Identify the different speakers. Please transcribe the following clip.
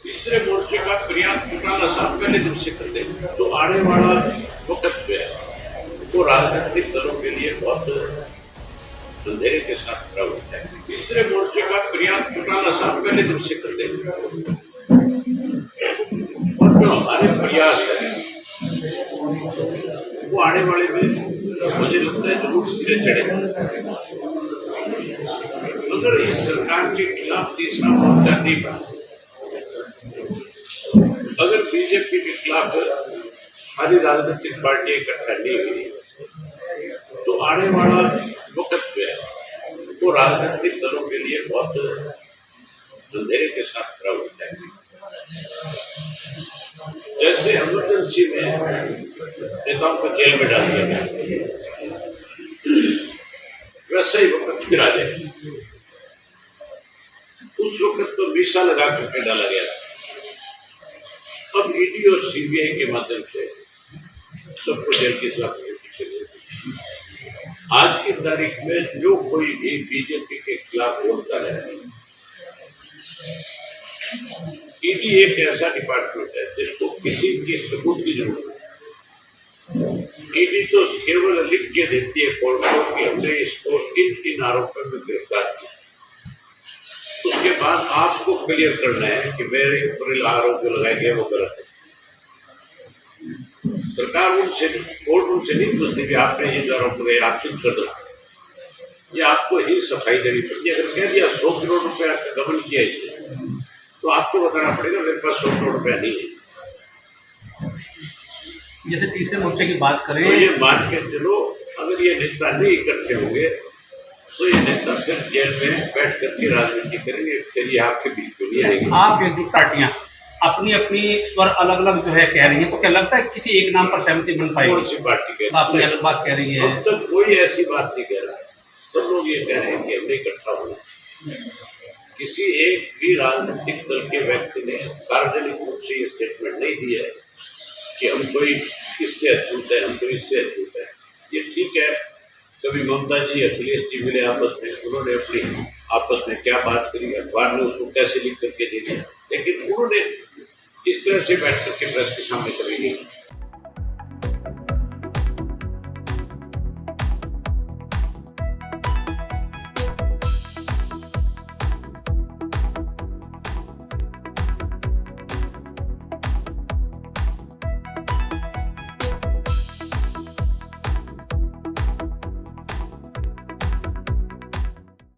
Speaker 1: तीसरे मोर्चे का प्रयास चौटाला साहब पहले दिन से करते हैं। तो आने वाला वक्त जो है वो राजनीतिक दलों के लिए बहुत अंधेरे के साथ खड़ा होता है। तीसरे मोर्चे का प्रयास चौटाला साहब पहले दिन से करते हैं और जो हमारे प्रयास है वो आने वाले में मुझे लगता है जरूर सिरे चढ़ेगा। अगर इस सरकार के खिलाफ तीसरा मोर्चा नहीं बना, अगर बीजेपी के खिलाफ सारी राजनीतिक पार्टियां इकट्ठा नहीं हुई, तो आने वाला वक्त जो है वो राजनीतिक दलों के लिए बहुत अंधेरे के साथ खड़ा होता है। जैसे इमरजेंसी में नेताओं को जेल में डाल दिया गया, वैसा ही वक्त फिर आ जाएगा। उस वक्त तो वीसा लगा करके डाला गया, अब ईडी और सीबीआई के माध्यम से सबको जेल की सलाह आज की तारीख में जो कोई भी बीजेपी के खिलाफ बोलता है, ईडी एक ऐसा डिपार्टमेंट है जिसको किसी की सबूत की जरूरत है। ईडी तो केवल लिख के देती है कोर्ट को कि हमने इसको इन आरोपों में गिरफ्तार किया। उसके बाद आपको क्लियर करना है कि मेरे ऊपर आरोप जो लगाए गए वो गलत है। सरकार उनसे, कोर्ट उनसे नहीं पूछती कि आपने ये जो आरोप लगाए आप सिद्ध कर दो, ये आपको ही सफाई देनी पड़ती है। अगर कह दिया 100 करोड़ रुपया गबन किया इसने, तो आपको बताना पड़ेगा मेरे पास 100 करोड़ रुपया नहीं है।
Speaker 2: जैसे तीसरे मोर्चे की बात करें
Speaker 1: तो ये मान के चलो, अगर ये नेता नहीं इकट्ठे होंगे तो ये नेता फिर जेल में बैठ करके राजनीति करेंगे, फिर ये आपके बीच में नहीं आएंगे।
Speaker 2: आप एक दो पार्टियां अपनी अपनी स्वर अलग अलग जो है कह रही है, तो क्या लगता है किसी एक नाम पर सहमति बन पाएगी?
Speaker 1: कौन सी पार्टी कह
Speaker 2: आपने अलग बात कह रही है?
Speaker 1: अब तक कोई ऐसी बात नहीं कह रहा है। सब लोग ये कह रहे हैं कि हमने इकट्ठा होना। किसी एक भी राजनीतिक दल के व्यक्ति ने सार्वजनिक रूप से ये स्टेटमेंट नहीं दिया है कि हम कोई इससे अछूत है, हम कोई इससे अछूत है। ये ठीक है, कभी ममता जी अखिलेश जी मिले आपस में, उन्होंने अपनी आपस में क्या बात करी, अखबार ने उसको कैसे लिख करके दे दिया, लेकिन उन्होंने इस तरह से बैठ करके प्रेस के सामने कभी नहीं।